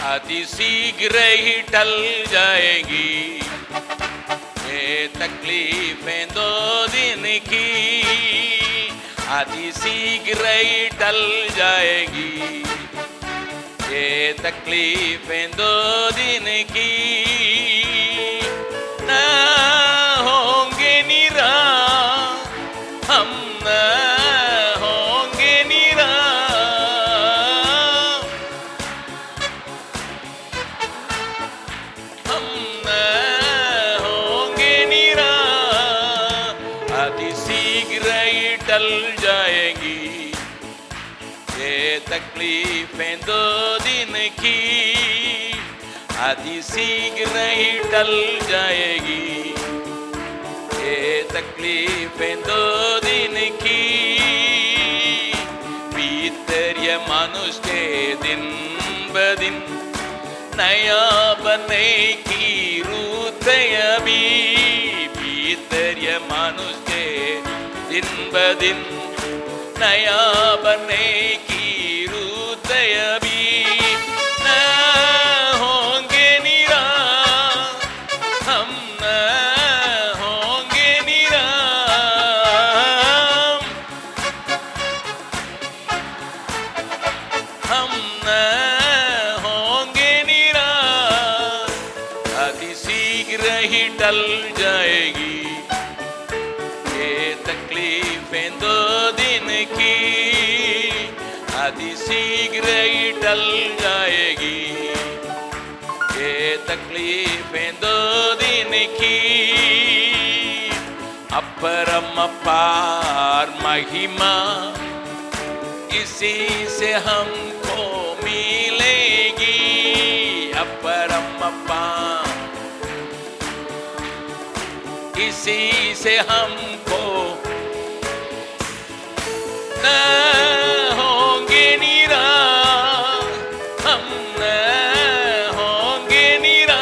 अति शीघ्र ही टल जाएगी ये तकलीफें 2 दिन की, अति शीघ्र ही टल जाएगी ये तकलीफें 2 दिन की। न होंगे निराश हम, न होंगे निराश, हम न होंगे निराश। अति शीघ्र ही टल जाएगी ये तकलीफें 2 दिन की, अति शीघ्र ही टल जाएगी ये तकलीफें 2 दिन की। भीतर मनुष्य के दिन ब दिन नया बनने की रूत अभी, भीतर मनुष्य के दिन ब दिन नया बनने की रूत अभी। न होंगे निराश हम, न होंगे निराश, हम न होंगे निराश। अति शीघ्र ही टल जाएगी ये तकलीफें 2 दिन की, अति शीघ्र ही टल जाएगी ये तकलीफें 2 दिन की। अपरंपार महिमा इसी से हमको मिलेगी, अपरंपार इसी से हमको। न होंगे निराश हम, न होंगे निराश,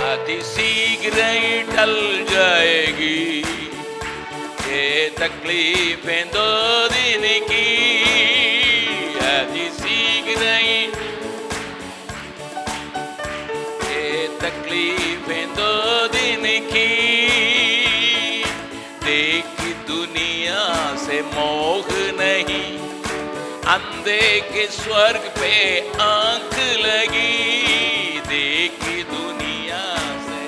अति शीघ्र ही टल जाएगी ये तकलीफें 2 दिन की, अति शीघ्र ही ये तकलीफें 2 दिन की। देखी दुनिया से मोह नहीं, अंधे के स्वर्ग पे आंख लगी, देखी दुनिया से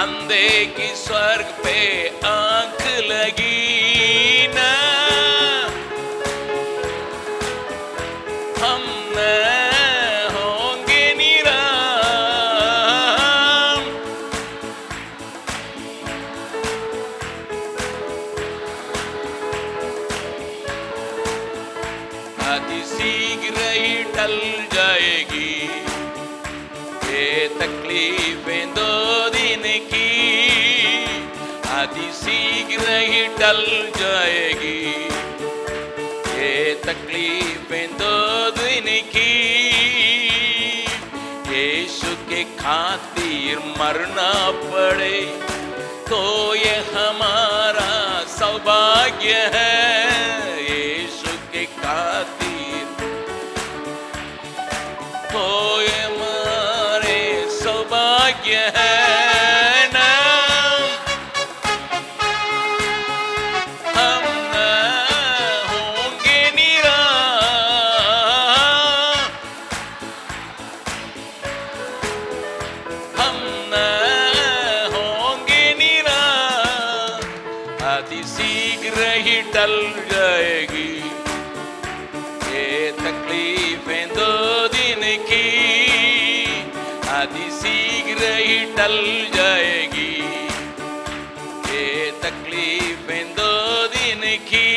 अंधे की स्वर्ग पे आंख लगी। न हम न होंगे निराश, अति शीघ्र ही टल जाएगी ये तकलीफें 2 दिन की, अति शीघ्र ही टल जाएगी ये तकलीफें 2 दिन की। यीशु के खातिर मरना पड़े तो ये हमारा सौभाग्य है, यीशु के खातिर तो ये हमारे सौभाग्य है। हम न होंगे निराश, हम न होंगे निराश। अति शीघ्र ही टल जाएगी ये तकलीफें 2 दिन की, अति शीघ्र ही टल जाएगी ये तकलीफें 2 दिन की।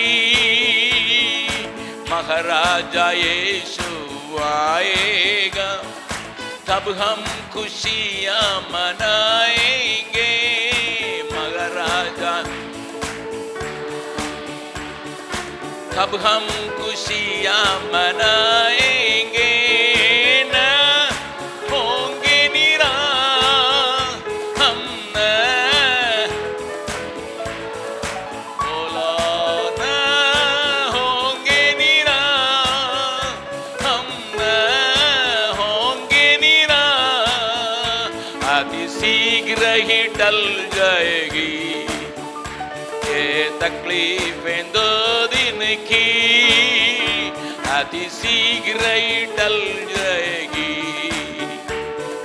महाराजा यीशु आएगा तब हम खुशियाँ मनाएंगे, महाराजा तब हम खुशियाँ मनाएंगे। न होंगे निराश शीघ्र ही टल जाएगी। ये तकलीफें 2 दिन की अति शीघ्र ही टल जाएगी।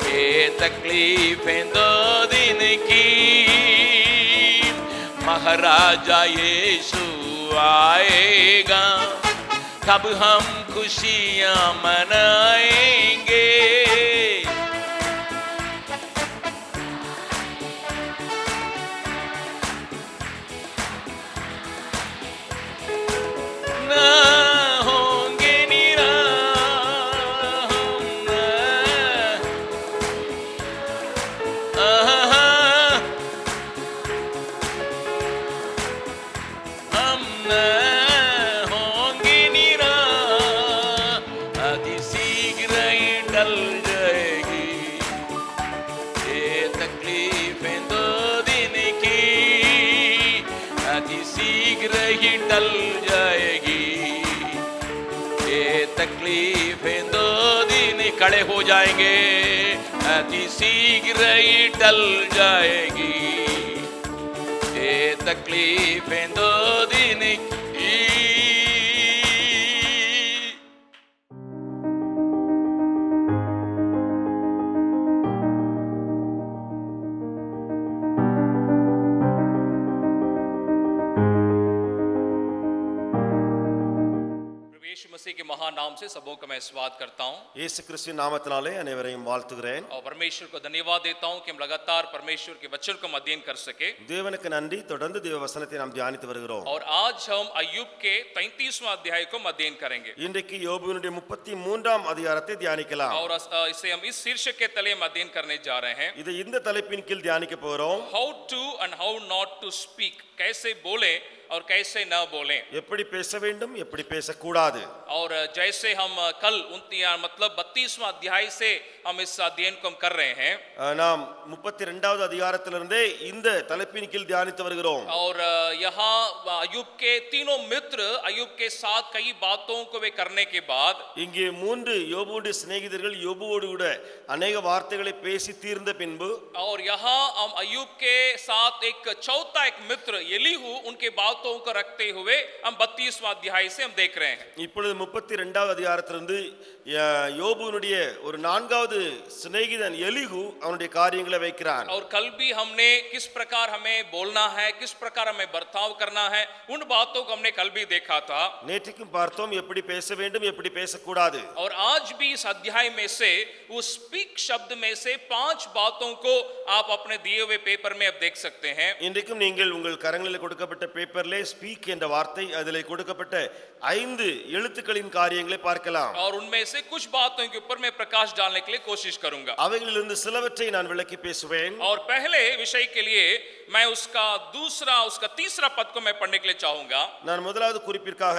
ये तकलीफें 2 दिन की महाराजा यीशु आएगा, तब हम खुशियां मनाएंगे। ना होंगे निराश हम न होंगे निराश, अति शीघ्र ही टल जाएगी। ये तकलीफें 2 दिन की अति शीघ्र ही टल जाएगी। ये तकलीफें 2 दिन खड़े हो जाएंगे, अति शीघ्र ही टल जाएगी। ये तकलीफें 2 दिन की। यीशु मसीह के महान नाम से सबों का मैं स्वागत करता हूं இயேசு கிறிஸ்துவின் நாமத்தினாலே அனைவரையும் வாழ்த்துகிறேன். और परमेश्वर को धन्यवाद देता हूं कि हम लगातार परमेश्वर के वचन को अध्ययन कर सके। தேவனுக்கு நன்றி. தொடர்ந்து தேவ வசனத்தை நாம் தியானித்து வருகிறோம். और आज हम अय्यूब के 33वां अध्याय को अध्ययन करेंगे இன்றைக்கு யோபுவினுடைய 33ஆம் அதிகாரத்தை தியானிக்கலாம். और इसे हम इस शीर्षक के तले हम अध्ययन करने जा रहे हैं। இதை இந்த தலைப்பின் கீழ் தியானிக்க போகிறோம். How to and how not to speak, कैसे बोले और कैसे न बोले। எப்படி பேச வேண்டும், எப்படி பேசக்கூடாது. और जैसे हम कल 32वां अध्याय से हम इस अध्ययन को हम कर रहे हैं நாம் 32வது அதிகாரத்திலிருந்தே இந்த தலைப்பின் கீழ் தியானித்து வருகிறோம். और यहाँ अय्यूब के तीनों मित्र अय्यूब के साथ कई बातों को वे करने के बाद இங்கே 3 யோபுவுடைய சிநேகிதர்கள் யோபுவோடு கூட अनेक வார்த்தைகளை பேசி தீர்ந்த பின்பு और यहाँ हम अय्यूब के साथ एक चौथा एक मित्र एलीहू उनके बातों को रखते हुए हम 32वां अध्याय से हम देख रहे हैं। இப்பொழுது 32வது அதிகாரத்திலிருந்து யோபுவினுடைய ஒரு 4வது சிநேகிதன் எலிஹு அவனுடைய காரியங்களை வைக்கிறான். और कल भी हमने किस प्रकार हमें बोलना है, किस प्रकार हमें बर्ताव करना है, उन बातों को हमने कल भी देखा था। நேற்றுக்கும் பார்த்தோம் எப்படி பேச வேண்டும், எப்படி பேசக்கூடாது. और आज भी इस अध्याय में से उस स्पीक शब्द में से 5 बातों को आप अपने दिए हुए पेपर में अब देख सकते हैं। இன்றைக்கும் நீங்கள் உங்கள் கரங்களில் கொடுக்கப்பட்ட பேப்பர்லே ஸ்பீக் என்ற வார்த்தை அதிலே கொடுக்கப்பட்ட 5 எழுத்துக்களின் காரியங்களை பார்க்கலாம். और उनमें से कुछ बातों के ऊपर मैं प्रकाश डालने के लिए कोशिश करूंगा। அவைகளிலிருந்து சிலவற்றை நான் விளக்கி பேசுவேன். और पहले विषय के लिए मैं उसका तीसरा पद को मैं पढ़ने के लिए चाहूंगा। நான் முதலாவது குறிப்பிற்காக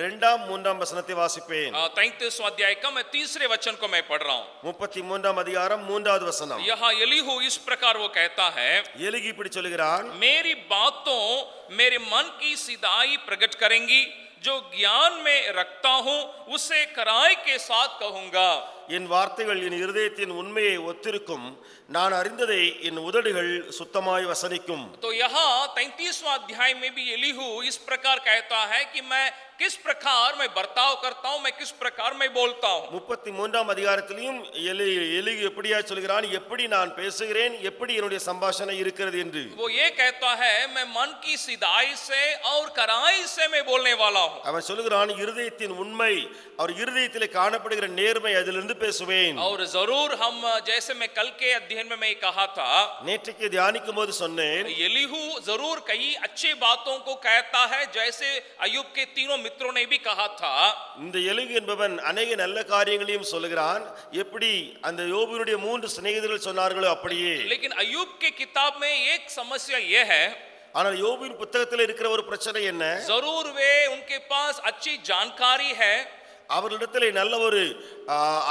2ஆம் 3ஆம் வசனத்தை வாசிப்பேன். 33वां अध्याय का मैं तीसरे वचन को मैं पढ़ रहा हूं। 33ஆம் அதிகாரம் 3வது வசனம். यहाँ एलीहू इस प्रकार वो कहता है, எலிகு இப்படி சொல்கிறான், मेरी बातों मेरे मन की सीधाई प्रकट करेंगी, जो ज्ञान में रखता हूं उसे कराई के साथ कहूंगा। என் வார்த்தைகள் என் இருதயத்தின் உண்மையை ஒத்திருக்கும், நான் அறிந்ததை என் உதடுகள் சுத்தமாய் வசனிக்கும். तो यहाँ 33वां अध्याय में भी एलीहू इस प्रकार कहता है कि मैं किस प्रकार मैं बर्ताव करता हूं, मैं किस प्रकार मैं बोलता हूं। 33ஆம் அதிகாரத்திலும் எலிகு எப்படியா சொல்கிறான், எப்படி நான் பேசுகிறேன், எப்படி என்னுடைய சம்பாஷணை இருக்கிறது என்று. वो ये कहता है मैं मन की सीधाई से और कराई से मैं बोलने वाला हूं। அவன் சொல்கிறான், இருதயத்தின் உண்மை, அவர் இருதயத்திலே காணப்படுகிற நேர்மை, அதிலிருந்து பேசுவேன். और जरूर हम जैसे मैं कल के अध्ययन में मैं कहा था, நேற்றைக்கு தியானிக்கும் போது சொன்னேன், एलीहू जरूर कई अच्छी बातों को कहता है, जैसे अय्यूब के तीनों मित्रों ने भी कहा था। இந்த எலிகு என்பவன் अनेक நல்ல காரியங்களையும் சொல்கிறான், எப்படி அந்த யோபுவினுடைய 3 சிநேகிதர்கள் சொன்னார்களோ அப்படியே. लेकिन अय्यूब के किताब में एक समस्या यह है, ஆனால் யோபுவின் புத்தகத்தில் இருக்கிற ஒரு பிரச்சனை என்ன, जरूर वे उनके पास अच्छी जानकारी है அவர்களிடத்திலே நல்ல ஒரு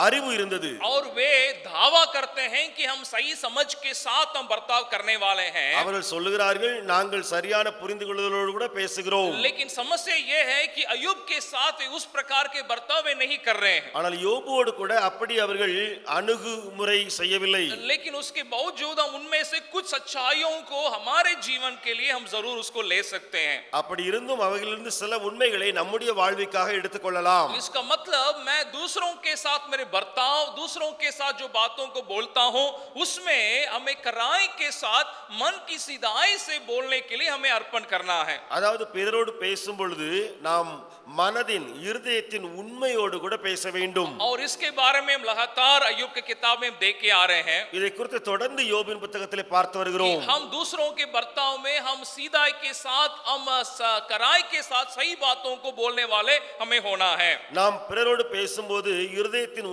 அறிவு இருந்தது. और वे दावा करते हैं कि हम सही समझ के साथ हम बर्ताव करने वाले हैं। அவர்கள் சொல்லுகிறார்கள், நாங்கள் சரியான புரிந்து கொள்ளுதலோடு கூட பேசுகிறோம். लेकिन समस्या ये है कि अय्यूब के साथ उस प्रकार के बर्ताव वे नहीं कर रहे हैं। ஆனால் யோபுவோடு கூட அப்படி அவர்கள் அணுகுமுறை செய்யவில்லை. लेकिन उसके बावजूद हम उनमें से कुछ सच्चाइयों को हमारे जीवन के लिए हम जरूर उसको ले सकते हैं। அப்படி இருந்தும் அவைகளிலிருந்து சில உண்மைகளை நம்முடைய வாழ்விற்காக எடுத்துக்கொள்ளலாம். इसका मतलब मैं दूसरों के साथ मेरे बर्ताव, दूसरों के साथ जो बातों को बोलता हूं, उसमें हमें कराई के साथ मन की सीधाई से बोलने के लिए हमें अर्पण करना है। அதாவது பிறரோடு பேசும் பொழுது நாம் மனதின் இருதயத்தின் உண்மையோடு கூட பேச வேண்டும். और इसके बारे में हम लगातार अय्यूब की किताब में देख के आ रहे हैं। இதை குறித்து தொடர்ந்து யோபின் புத்தகத்திலே பார்த்து வருகிறோம். हम दूसरों के बर्ताव में हम सीधाई के साथ, हम कराई के साथ सही बातों को बोलने वाले हमें होना है। நாம் பிறரோடு பேசும்போது இருதயத்தின்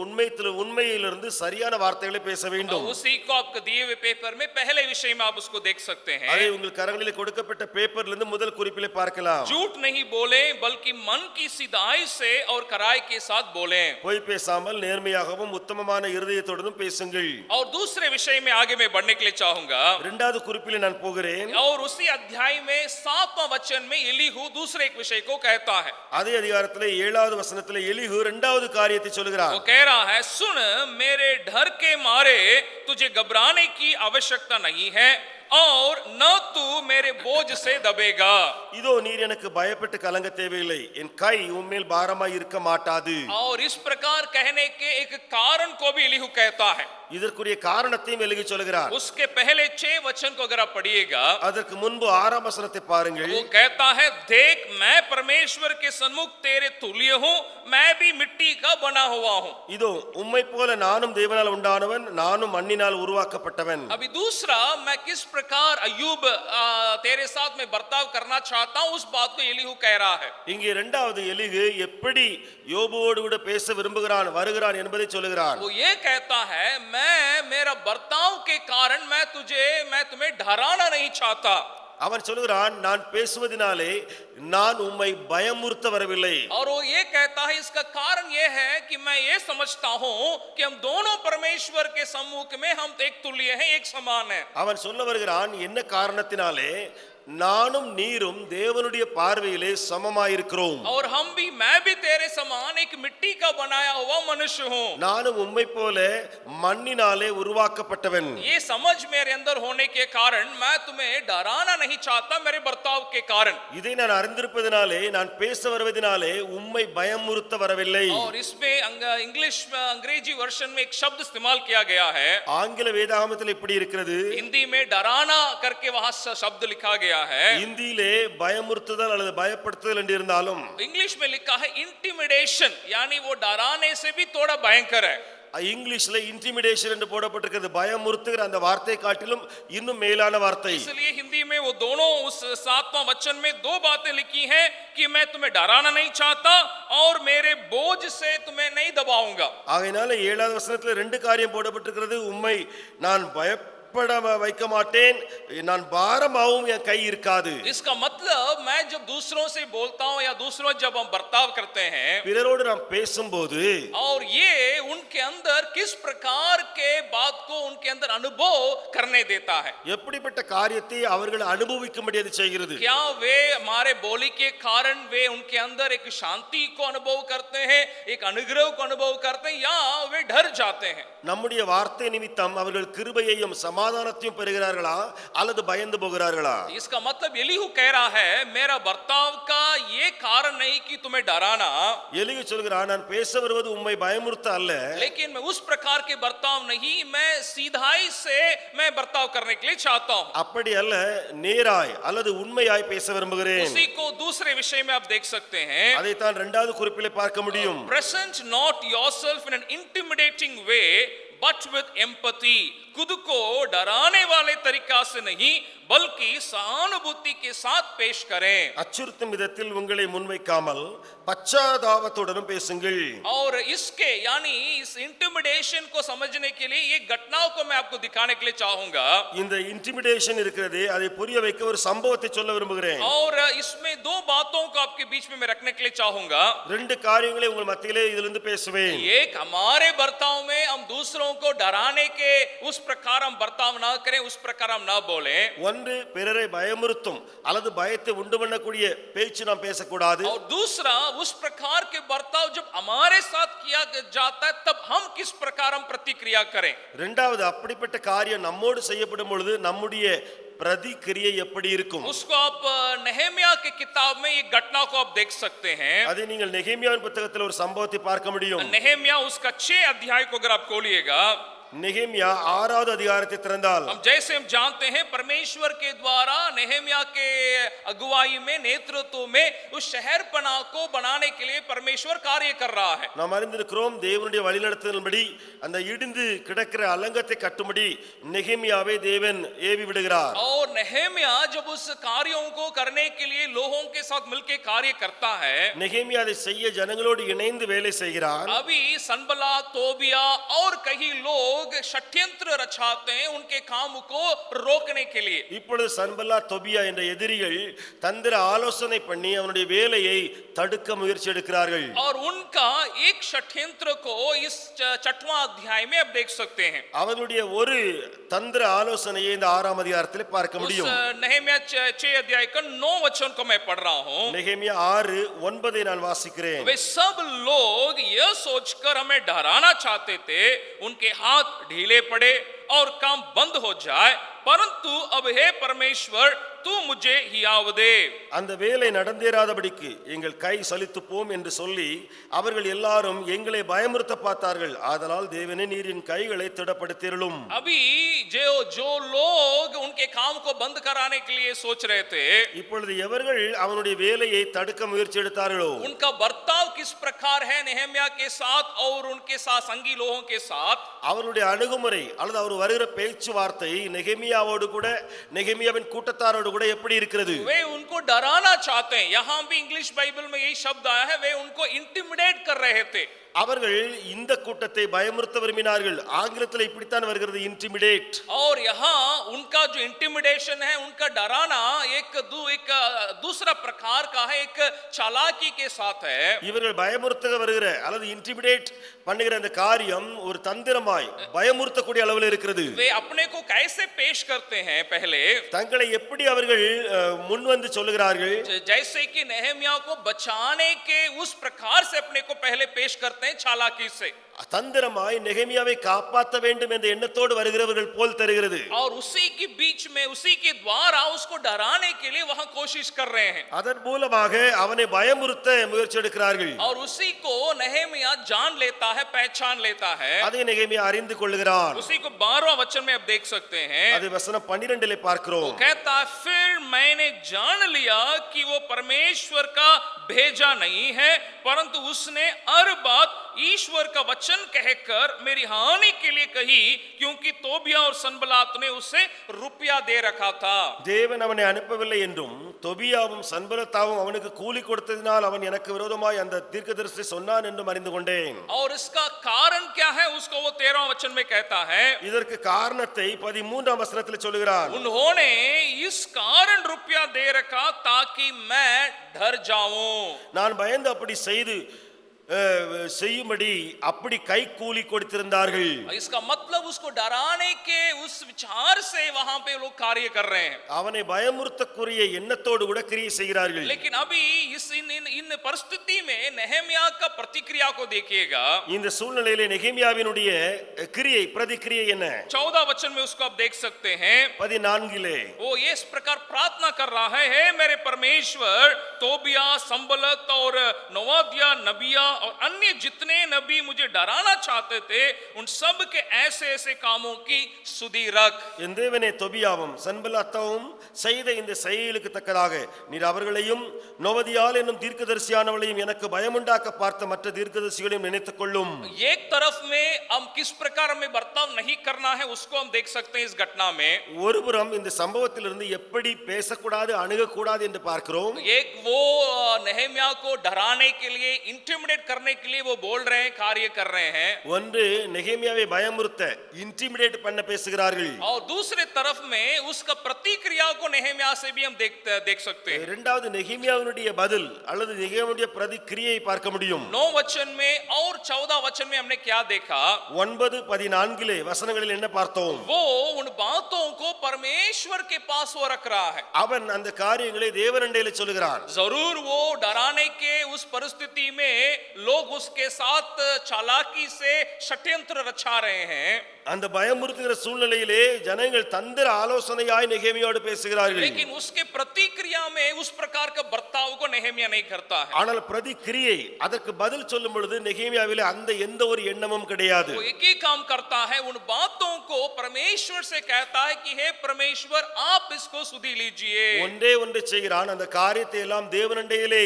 உண்மையிலிருந்து சரியான வார்த்தைகளை பேச வேண்டும். उसी को आपको दिए हुए पेपर में पहले विषय में आप उसको देख सकते हैं। அதை உங்கள் கரங்களிலே கொடுக்கப்பட்ட பேப்பர்லிருந்து முதல் குறிப்பிலே பார்க்கலாம். झूठ नहीं बोले बल्कि मन की सीधाई से और कराई के साथ बोले। பொய் பேசாமல் நேர்மையாகவும் உத்தமமான இருதயத்தோடும் பேசுங்கள். और दूसरे विषय में आगे मैं बढ़ने के लिए चाहूंगा। இரண்டாவது குறிப்பிலே நான் போகிறேன். और उसी अध्याय में 7वां वचन में एलीहू दूसरे एक विषय को कहता है। அதே அதிகாரத்திலே 7வது வசனத்திலே எலிஹு இரண்டாவது காரியத்தை சொல்கிறார். वो कह रहा है, सुन, मेरे डर के मारे तुझे घबराने की आवश्यकता नहीं है और न तू मेरे बोझ से दबेगा। இதோ நீர் எனக்கு பயப்பட்டு கலங்க தேவையில்லை, என் கை உம்மேல் பாரமாய் இருக்க மாட்டாது. और इस प्रकार कहने के एक कारण को भी एलीहू कहता है। இதற்குரிய காரணத்தையும் எலிஹு சொல்கிறார். उसके पहले 6 वचन को अगर आप पढ़िएगा, அதற்கு முன்பு 6ஆம் வசனத்தை பாருங்கள். वो कहता है, देख मैं परमेश्वर के सन्मुख तेरे तुल्य हूं, मैं भी मिट्टी का बना हुआ हूं। இதோ உம்மை போல நானும் தேவனால் உண்டானவன், நானும் மண்ணினால் உருவாக்கப்பட்டவன். अभी दूसरा, मैं किस प्रकार अय्यूब तेरे साथ में बर्ताव करना चाहता हूं, उस बात को एलीहू कह रहा है। இங்கே இரண்டாவது எலிஹு எப்படி யோபுவோடு கூட பேச விரும்புகிறான் வருகிறான் என்பதை சொல்கிறான். वो ये कहता है, मैं मेरा बर्ताव के कारण मैं तुम्हें डराना नहीं चाहता। அவன் சொல்கிறான், நான் பேசுவதினாலே நான் உம்மை பயமுறுத்த வரவில்லை. और वो ये कहता है, इसका कारण ये है कि मैं ये समझता हूं कि हम दोनों परमेश्वर के सम्मुख में हम एक तुल्य हैं, एक समान है। அவன் சொல்ல வருகிறான், என்ன காரணத்தினாலே நானும் நீரும் தேவனுடைய பார்வையிலே சமமாயிருக்கிறோம். और मैं भी तेरे समान एक मिट्टी का बनाया हुआ मनुष्य हूं। நானும் உம்மை போல மண்ணினாலே உருவாக்கப்பட்டவன். ये समझ मेरे अंदर होने के कारण मैं तुम्हें डराना नहीं चाहता, मेरे बर्ताव के कारण। இதை நான் அறிந்திருப்பதினாலே நான் பேச வருவதினாலே உம்மை பயமுறுத்த வரவில்லை. और इसमें अंग्रेजी वर्षन में एक शब्द इस्तेमाल किया गया है। ஆங்கில வேதாகமத்தில் இப்படி இருக்கிறது. हिंदी में डराना करके वहां शब्द लिखा गया है। இந்தியிலே பயமுறுத்துதல் அல்லது பயப்படுத்துதல் என்று இருந்தாலும் इंग्लिश में लिखा है इंटिमिडेशन, यानी वो डराने से भी थोड़ा भयंकर है। இங்கிலீஷ்ல இன்டிமிடேஷன் என்று போடப்பட்டிருக்கிறது. பயமுறுத்துகிற அந்த வார்த்தை காட்டிலும் இன்னும் மேலான வார்த்தை. इसलिए हिंदी में वो दोनों उस 7वां वचन में 2 बातें लिखी हैं कि मैं तुम्हें डराना नहीं चाहता और मेरे बोझ से तुम्हें नहीं दबाऊंगा। ஆகையினால 7வது வசனத்துல 2 காரியம் போடப்பட்டிருக்கிறது. உம்மை நான் பயப்பட வைக்க மாட்டேன், நான் பாரமாவும் என் கை இருக்காது. इसका मतलब मैं जब दूसरों से बोलता हूं या दूसरों जब हम बर्ताव करते हैं, பிறரோடு நாம் பேசும்போது और ये उनके अंदर किस प्रकार के बात को उनके अंदर अनुभव करने देता है, எப்படிப்பட்ட காரியத்தை அவர்கள் அனுபவிக்கும்படி அது செய்கிறது. क्या वे हमारे बोली के कारण वे उनके अंदर एक शांति को अनुभव करते हैं, एक अनुग्रह को अनुभव करते हैं, या वे डर जाते हैं? நம்முடைய வார்த்தை நிமித்தம் அவர்கள் கிருபையையும் சமாதானத்தையும் பெறுகிறார்களா அல்லது பயந்து போகிறார்களா? इसका मतलब एलीहू कह रहा है, मेरा बर्ताव का ये कारण नहीं कि तुम्हें डराना, எலிகு சொல்கிறான், நான் பேச வருவது உம்மை பயமுறுத்த அல்ல, लेकिन मैं उस प्रकार के बर्ताव नहीं, मैं सीधाई से मैं बर्ताव करने के लिए चाहता हूं। அப்படி அல்ல, நேராய் அல்லது உண்மையாய் பேச விரும்புகிறேன். उसी को दूसरे विषय में आप देख सकते हैं। அதைத்தான் 2வது குறிப்பிலே பார்க்க முடியும். Present not yourself in an intimidating way but with empathy, खुद को डराने वाले तरीका से नहीं बल्कि सहानुभूति के साथ पेश करें। அச்சுறுத்தும் விதத்தில் உங்களை முன்வைக்காமல் பச்சாதாபத்துடன் பேசுங்கள். और इसके यानी इस इंटिमिडेशन को समझने के लिए ये घटनाओं को मैं आपको दिखाने के लिए चाहूंगा। இந்த இன்டிமிடேஷன் இருக்கிறதே, அதை புரிய வைக்க ஒரு சம்பவத்தை சொல்ல விரும்புகிறேன். और इसमें 2 बातों को आपके बीच में मैं रखने के लिए चाहूंगा। 2 காரியங்களை உங்கள் மத்தியிலே இதிலிருந்து பேசுவேன். एक, हमारे बर्ताव में हम दूसरों दूसरों को डराने के उस प्रकार हम बर्ताव ना करें, उस प्रकार हम ना बोलें। ஒன்று பிறரை பயமுறுத்தும் அல்லது பயத்தை உண்டு பண்ணக்கூடிய பேச்சு நாம் பேசக்கூடாது. और दूसरा, उस प्रकार के बर्ताव जब हमारे साथ किया जाता है तब हम किस प्रकार हम प्रतिक्रिया करें। இரண்டாவது, அப்படிப்பட்ட காரியம் நம்மோடு செய்யப்படும் பொழுது நம்முடைய பிரதிக்கிரியை எப்படி இருக்கும்? उसको आप नेहेमिया की किताब में ये घटना को आप देख सकते हैं। அதை நீங்கள் நெகேமியாவின் புத்தகத்தில் ஒரு சம்பவத்தை பார்க்க முடியும். नेहेमिया उसका 6 अध्याय को अगर आप खोलिएगा, நெகேமியா 6வது அதிகாரத்தை திறந்தால் हम जैसे हम जानते हैं परमेश्वर के द्वारा नेहेमिया के अगुवाई में, नेतृत्व में उस शहर पना को बनाने के लिए परमेश्वर कार्य कर रहा है। நாம் அறிந்திருக்கிறோம், தேவனுடைய வழிநடத்துதலின்படி அந்த இடிந்து கிடக்கிற அலங்கத்தை கட்டும்படி நெகேமியாவை தேவன் ஏவி விடுகிறார். और नेहेमिया जब उस कार्यों को करने के लिए लोगों के साथ मिलकर कार्य करता है, நெகேமியா அதை செய்ய ஜனங்களோடு இணைந்து வேலை செய்கிறார். अभी सनबला, तोबिया और कई लोग षड्यंत्र रचाते हैं उनके काम को रोकने के लिए। இப்பொழுது சன்பல்லா, தொபியா என்ற எதிரிகள் தந்திர ஆலோசனை பண்ணி அவனுடைய வேலையை தடுக்க முயற்சி எடுக்கிறார்கள். और उनका एक षड्यंत्र को इस 6वां अध्याय में आप देख सकते हैं। அவர்களுடைய ஒரு தந்திர ஆலோசனையை இந்த 6ஆம் அதிகாரத்தில் பார்க்க उस முடியும். नेहेमिया 6 अध्याय का 9 वचन को मैं पढ़ रहा हूं। நெகேமியா 6:9 நான் வாசிக்கிறேன். वे सब लोग यह सोचकर हमें डराना चाहते थे उनके हाथ ढीले पड़े और काम बंद हो जाए, परंतु अब हे परमेश्वर तू मुझे हियाव दे। அந்த வேலை நடந்தேறாதபடிக்கு எங்கள் கை சலித்து போம் என்று சொல்லி அவர்கள் எல்லாரும் எங்களை பயமுறுத்த பார்த்தார்கள். ஆதலால் தேவனே, நீர் என் கைகளை திடப்படுத்தியருளும். अभी जो लोग उनके काम को बंद कराने के लिए सोच रहे थे, இப்பொழுது எவர்கள் அவனுடைய வேலையை தடுக்க முயற்சி எடுத்தார்களோ, उनका बर्ताव किस प्रकार है नेहेमिया के साथ और उनके साथ संगी लोगों के साथ, அவருடைய அணுகுமுறை அல்லது அவர் வருகிற பேச்சுவார்த்தை நெகேமியாவோடு கூட, நெகேமியாவின் கூட்டத்தாரோடு கூட எப்படி இருக்கிறது? वे उनको डराना चाहते हैं। यहाँ भी इंग्लिश बाइबल में यही शब्द आया है, वे उनको इंटिमिडेट कर रहे थे। அவர்கள் இந்த கூட்டத்தை பயமுறுத்த விரும்பினார்கள். ஆங்கிலத்தில் இப்படித்தான் வருகிறது, இன்டிமிடேட். और यहाँ उनका जो इंटिमिडेशन है, उनका डराना एक दूसरा प्रकार का है, एक चालाकी के साथ है। இவர்கள் பயமுறுத்த வருகிற அல்லது இன்டிமிடேட் பண்ணுகிற அந்த காரியம் ஒரு தந்திரமாய் பயமுறுத்தக்கூடிய அளவில் இருக்கிறது. वे अपने को कैसे पेश करते हैं? पहले தங்களை எப்படி அவர்கள் முன் வந்து சொல்லுகிறார்கள்? जैसे कि नेहेमिया को बचाने के उस प्रकार से अपने को पहले पेश करते हैं, चालाकी से। தந்திரமாய் நெகேமியாவை காப்பாற்ற வேண்டும் என்ற எண்ணத்தோடு வருகிறவர்கள் போல் தெரிகிறது. और उसी के बीच में, उसी के द्वारा उसको डराने के लिए वहां कोशिश कर रहे हैं। அதன் மூலமாக அவனை பயமுறுத்த முயற்சி எடுக்கிறார்கள். और उसी को नेहेमिया जान लेता है, पहचान लेता है। அதை நெகேமியா அறிந்து கொள்கிறான். उसी को 12वां वचन में आप देख सकते हैं। அது வசனம் 12 பார்க்கிறோம். कहता है, फिर मैंने जान लिया कि वो परमेश्वर का भेजा नहीं है, परंतु उसने हर बात ईश्वर का वचन कहकर मेरी हानि के लिए कही, क्योंकि तोबिया और सनबलात ने उसे रुपया दे रखा था। தேவன் அவனை அனுப்பவில்லை என்றும் தொபியாவும் சன்பலத்தாவும் அவனுக்கு கூலி கொடுத்ததினால் அவன் எனக்கு விரோதமாய் அந்த தீர்க்கதரிசி சொன்னான் என்றும் அறிந்து கொண்டேன். और इसका कारण क्या है उसको वो 13वां वचन में कहता है। இதற்கு காரணத்தை 13ஆம் வசனத்தில் சொல்கிறார். उन्होंने इस कारण रुपया दे रखा ताकि मैं डर जाऊं। நான் பயந்து அப்படி செய்யும்படி அப்படி கை கூலி கொடுத்திருந்தார்கள். इसका मतलब उसको डराने के उस विचार से वहां पे लोग कार्य कर रहे हैं. அவனை பயமுறுத்தக்கூடிய எண்ணத்தோடு கூட கிரியை செய்கிறார்கள். लेकिन अभी इस इन परिस्थिति में नेहेमिया का प्रतिक्रिया को देखिएगा. இந்த சூழ்நிலையிலே நெகேமியாவினுடைய கிரியை பிரதிக்கிரியை என்ன? 14 वचन में उसको आप देख सकते हैं. 14 वो ये इस प्रकार प्रार्थना कर रहा है, हे मेरे परमेश्वर, तोबिया, संबलत और नोवादिया, नबिया और अन्य जितने नबी मुझे डराना चाहते थे, उन सब के ऐसे ऐसे कामों की सुधि रख. என் தேவனே, தொபியாவும் சன்பலாத்தாவும் செய்த இந்த செயலுக்கு தக்கதாக நீர் அவர்களையும் நோவதியால் என்னும் தீர்க்கதரிசியானவளையும் எனக்கு பயமுண்டாக்க பார்த்த மற்ற தீர்க்கதரிசிகளையும் நினைத்துக் கொள்ளும். एक तरफ में हम किस प्रकार हमें बर्ताव नहीं करना है उसको हम देख सकते हैं इस घटना में. ஒருபுறம் இந்த சம்பவத்திலிருந்து எப்படி பேசக்கூடாது, அணுகக்கூடாது என்று பார்க்கிறோம். एक वो नेहेमिया को डराने के लिए, इंटिमिडेट करने के लिए वो बोल रहे हैं, कार्य कर रहे हैं। ஒன்று நெகேமியாவை பயமுறுத்த இன்டிமிடேட் பண்ண பேசுகிறார்கள். और दूसरे तरफ में उसका प्रतिक्रिया को नेहेमिया से भी हम देख सकते हैं। இரண்டாவது நெகேமியாவினுடைய பதில் அல்லது நெகேமியாவுடைய பிரதிக்கிரியை பார்க்க முடியும். 9 वचन में और 14 वचन में हमने क्या देखा? 9:14 வசனங்களில் என்ன பார்த்தோம்? वो उन बातों को परमेश्वर के पास वो रख रहा है। அவன் அந்த காரியங்களை தேவனண்டையிலே சொல்கிறான். जरूर वो डराने के उस परिस्थिति में लोग उसके साथ चालाकी से षड्यंत्र रचा रहे हैं। அந்த பயமுறுத்துகிற சூழ்நிலையிலே ஜனங்கள் தந்திர ஆலோசனையாய் நெகேமியாவோடு பேசுகிறார்கள். लेकिन उसके प्रतिक्रिया में उस प्रकार का बर्ताव को नेहेमिया नहीं करता है। ஆனால் பிரதிக்கிரியை அதற்கு பதில் சொல்லும் பொழுது நெகேமியாவிலே அந்த எந்த ஒரு எண்ணமும் கிடையாது. वो एक ही काम करता है, उन बातों को परमेश्वर से कहता है कि हे परमेश्वर आप इसको सुधी लीजिए। ஒன்றே ஒன்று செய்கிறான், அந்த காரியத்தை எல்லாம் தேவனண்டையிலே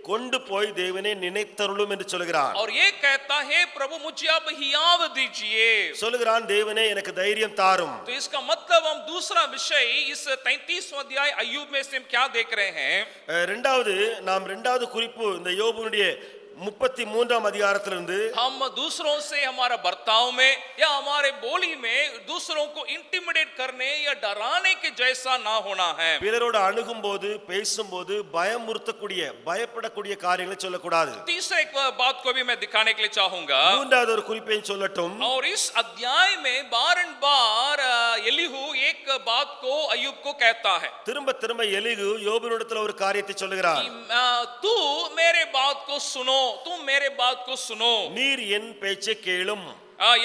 கொண்டு போய் தேவனே நினைத்தருளும் என்று சொல்கிறான். और ये कहता है प्रभु मुझे आप हियाव दीजिए। சொல்கிறான் தேவனே எனக்கு தைரியம் தாரும். तो इसका मतलब हम दूसरा विषय इस 33वां अध्याय अय्यूब में से हम क्या देख रहे हैं? இரண்டாவது நாம் இரண்டாவது குறிப்பு இந்த யோபுனுடைய 33ஆம் அதிகாரத்திலிருந்து हम दूसरों से हमारा बर्ताव में या हमारे बोली में दूसरों को इंटिमिडेट करने या डराने के जैसा ना होना है। பிறரோடு அணுகும்போது பேசும்போது பயமுறுத்தக்கூடிய பயப்படக்கூடிய காரியங்களை சொல்லக்கூடாது. तीसरे एक बात को भी मैं दिखाने के लिए चाहूंगा। மூன்றாவது ஒரு குறிப்பையும் சொல்லட்டும். और इस अध्याय में बार एलीहू एक बात को अय्यूब को कहता है। திரும்ப திரும்ப எலிகு யோபுனிடத்தில் ஒரு காரியத்தை சொல்லுகிறார். तू मेरे बात को सुनो, तुम मेरे बात को सुनो। நீர் என் பேச்சை கேளும்.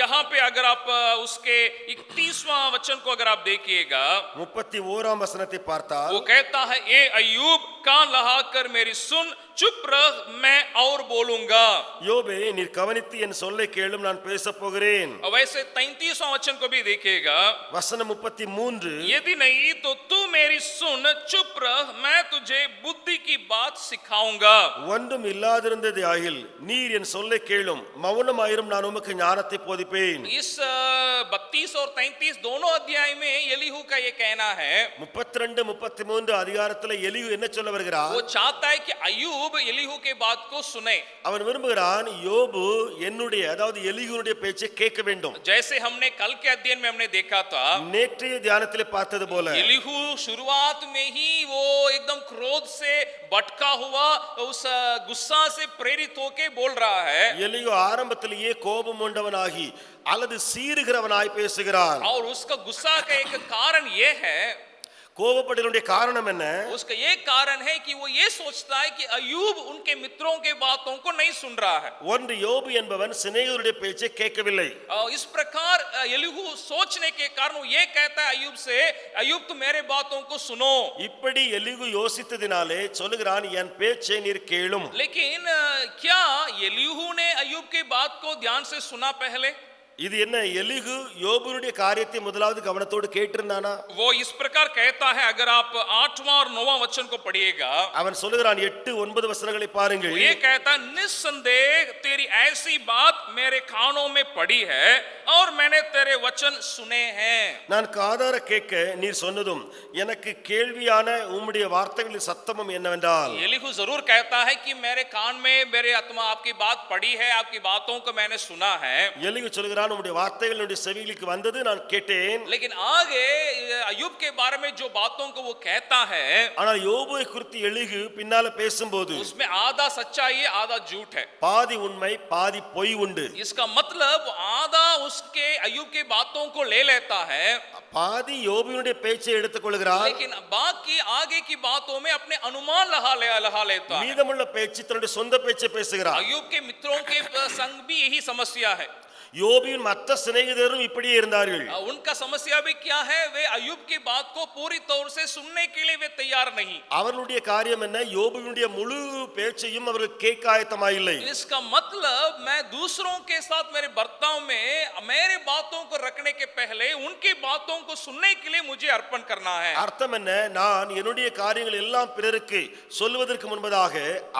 यहाँ पे अगर आप उसके 31वां वचन को अगर आप देखिएगा, 31ஆம் வசனத்தை பார்த்தால் वो कहता है ए अय्यूब कान लगाकर मेरी सुन, चुप रह मैं और बोलूंगा। யோபே நீர் கவனித்து என் சொல்லை கேளும், நான் பேச போகிறேன். वैसे 33वां वचन को भी देखिएगा, வசனம் 33 यदि नहीं तो तू मेरी सुन, चुप रह मैं तुझे बुद्धि की बात सिखाऊंगा। ஒன்றும் இல்லாதிருந்தது ஆகில் நீர் என் சொல்லை கேளும், மௌனமாயிரும் நான் உமக்கு ஞானத்தை போதிப்பேன். इस 32 और 33 दोनों अध्याय में एलीहू का ये कहना है। 32 33 அதிகாரத்தில் எலிகு என்ன சொல்ல வருகிறார்? वो चाहता है कि अय्यूब एलीहू के बात को सुने। அவன் விரும்புகிறான் யோபு என்னுடைய அதாவது எலிகுனுடைய பேச்சை கேட்க வேண்டும். जैसे हमने कल के अध्ययन में हमने देखा था, நேற்றைய தியானத்திலே பார்த்தது போல एलीहू शुरुआत में ही वो एकदम क्रोध से भटका हुआ, उस गुस्सा से प्रेरित होके बोल रहा है। எலிகு ஆரம்பத்திலேயே கோபம் கொண்டவனாகி அல்லது சீறுகிறவனாய் பேசுகிறான். और उसका गुस्सा का एक कारण ये है, கோபப்படுவதனுடைய காரணம் என்ன? उसका ये कारण है कि वो ये सोचता है कि अय्यूब उनके मित्रों के बातों को नहीं सुन रहा है। ஒன்று யோபு என்பவன் சிநேகிதருடைய பேச்சை கேட்கவில்லை. इस प्रकार एलीहू सोचने के कारण वो ये कहता है अय्यूब से, अय्यूब तुम मेरे बातों को सुनो। இப்படி எலிகு யோசித்ததினாலே சொல்லுகிறான் என் பேச்சை நீர் கேளும். लेकिन क्या एलीहू ने अय्यूब की बात को ध्यान से सुना पहले? இது என்ன எலிகு யோபுனுடைய காரியத்தை முதலாவது கவனத்தோடு கேட்டிருந்தானா? वो इस प्रकार कहता है, अगर आप 8वां और 9वां वचन को पढ़िएगा, அவன் சொல்லுகிறான் 8 9 வசனங்களை பாருங்கள். ये कहता है निस्संदेह तेरी ऐसी बात मेरे कानों में पड़ी है और मैंने तेरे वचन सुने हैं। நான் காதார கேட்க நீர் சொன்னதும் எனக்கு கேள்வியான உம்முடைய வார்த்தைகளின் சத்தமும் என்னவென்றால், एलीहू जरूर कहता है कि मेरे कान में मेरे आत्मा आपकी बात पड़ी है, आपकी बातों को मैंने सुना है। எலிகு சொல்லுகிறான் உம்முடைய வார்த்தைகள் என்னுடைய செவிகளுக்கு வந்தது, நான் கேட்டேன். लेकिन आगे अय्यूब के बारे में जो बातों को वो कहता है, ஆனால் யோபுவை குறித்து எலிகு பின்னால பேசும்போது उसमें आधा सच्चाई है आधा झूठ है। பாதி உண்மை பாதி பொய் உண்டு. इसका मतलब आधा उसके अय्यूब के बातों को ले लेता है, பாதி யோபுவினுடைய பேச்சை எடுத்துக்கொள்கிறார், लेकिन बाकी आगे की बातों में अपने अनुमान लगा लेता है। மீதமுள்ள பேச்சு தன்னுடைய சொந்த பேச்சை பேசுகிறார். अय्यूब के मित्रों के संग भी यही समस्या है। யோபுவின் மற்ற சிநேகிதரும் இப்படியே இருந்தார்கள். उनका समस्या भी क्या है, वे अय्यूब की बात को पूरी तौर से सुनने के लिए वे तैयार नहीं। அவர்களுடைய காரியம் என்ன? யோபுவினுடைய முழு பேச்சையும் அவர்கள் கேட்க ஆயத்தமாயில்லை. इसका मतलब मैं दूसरों के साथ मेरे बर्ताव में मेरे बातों को रखने के पहले उनकी बातों को सुनने के लिए मुझे अर्पण करना है। அர்த்தம் என்ன? நான் என்னுடைய காரியங்கள் எல்லாம் பிறருக்கு சொல்வதற்கு முன்பதாக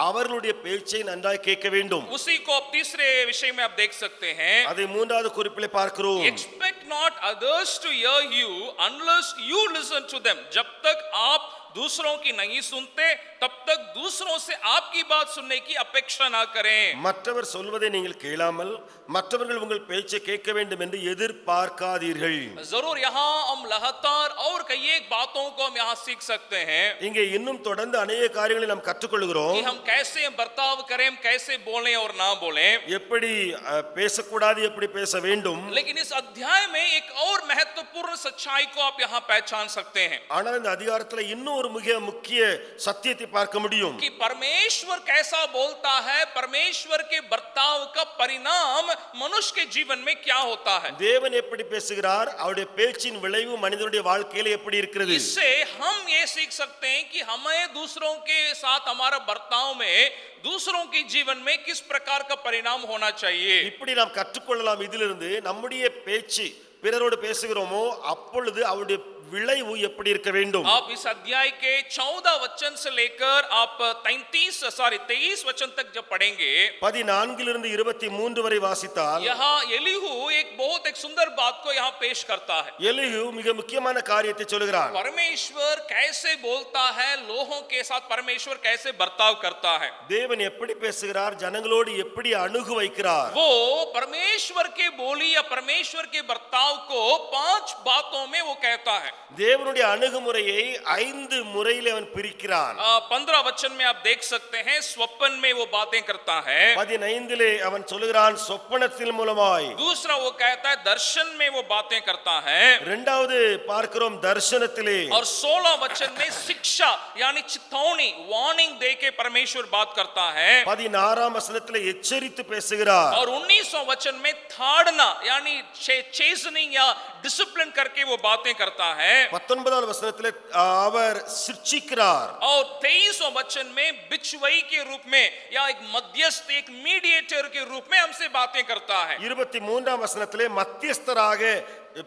அவர்களுடைய பேச்சை நன்றாய் கேட்க வேண்டும். उसी को अब तीसरे विषय में आप देख सकते हैं। அதை மூன்றாவது குறிப்பிலே பார்க்கிறோம். Expect not others to hear you unless you listen to them. जब तक आप दूसरों की नहीं सुनते तब तक दूसरों से आपकी बात सुनने की अपेक्षा ना करें। மற்றவர் சொல்வதை நீங்கள் கேளாமல் மற்றவர்கள் உங்கள் பேச்சை கேட்க வேண்டும் என்று எதிர்பார்க்காதீர்கள். जरूर यहाँ हम लगातार और कई एक बातों को हम यहाँ सीख सकते हैं இங்கே இன்னும் தொடர்ந்து अनेक காரியங்களை நாம் கற்றுக்கொள்கிறோம். कि हम कैसे बर्ताव करें, हम कैसे बोलें और ना बोलें। எப்படி பேசக்கூடாது, எப்படி பேச வேண்டும். लेकिन इस अध्याय में एक और महत्वपूर्ण सच्चाई को आप यहाँ पहचान सकते हैं ஆனால் இந்த அதிகாரத்துல இன்னும் ஒரு மிக முக்கிய சத்தியத்தை பார்க்க முடியும். कि परमेश्वर कैसा बोलता है, परमेश्वर के बर्ताव का परिणाम मनुष्य के जीवन में क्या होता है। தேவன் எப்படி பேசுகிறார், அவருடைய பேச்சின் விளைவு மனிதனுடைய வாழ்க்கையில எப்படி இருக்கிறது. इससे हम ये सीख सकते हैं कि हमें दूसरों के साथ हमारा बर्ताव में दूसरों के जीवन में किस प्रकार का परिणाम होना चाहिए। இப்படி நாம் கற்றுக்கொள்ளலாம். இதிலிருந்து நம்முடைய பேச்சு பிறரோடு பேசுகிறோமோ அப்பொழுது அவருடைய விளைவு எப்படி இருக்க வேண்டும். आप इस अध्याय के 14 वचन से लेकर आप 23 वचन तक जब पढ़ेंगे 14 23 வரை வாசித்தால் यहाँ एलीहू एक सुंदर बात को यहाँ पेश करता है। எலிஹு மிக முக்கியமான காரியத்தை சொல்கிறார். परमेश्वर कैसे बोलता है, लोगों के साथ परमेश्वर कैसे बर्ताव करता है। தேவன் எப்படி பேசுகிறார், ஜனங்களோடு எப்படி அணுகு வைக்கிறார். वो परमेश्वर के बोली या परमेश्वर के बर्ताव को 5 बातों में वो कहता है। தேவனுடைய அணுகுமுறையை 5 முறையில் அவன் பிரிக்கிறான். 15 वचन में आप देख सकते हैं स्वप्न में वो बातें करता है। 15 அவன் சொல்கிறான் சொப்பனத்தின் மூலமாய். दूसरा वो कहता है दर्शन में वो बातें करता है। இரண்டாவது பார்க்கிறோம் தரிசனத்திலே. और 16 वचन में शिक्षा यानी चितौनी वार्निंग दे के परमेश्वर बात करता है। 16 வசனத்திலே எச்சரித்து பேசுகிறார். और 19 वचन में थाड़ना यानी चेजनिंग या डिसिप्लिन करके वो बातें करता है। 19 वचनத்திலே அவர் சிட்சிக்கிறார். और 23 वचन में बिचवई के रूप में या एक मध्यस्थ, एक मीडिएटर के रूप में हमसे बातें करता है। 23 वचनத்திலே மத்தியஸ்தராக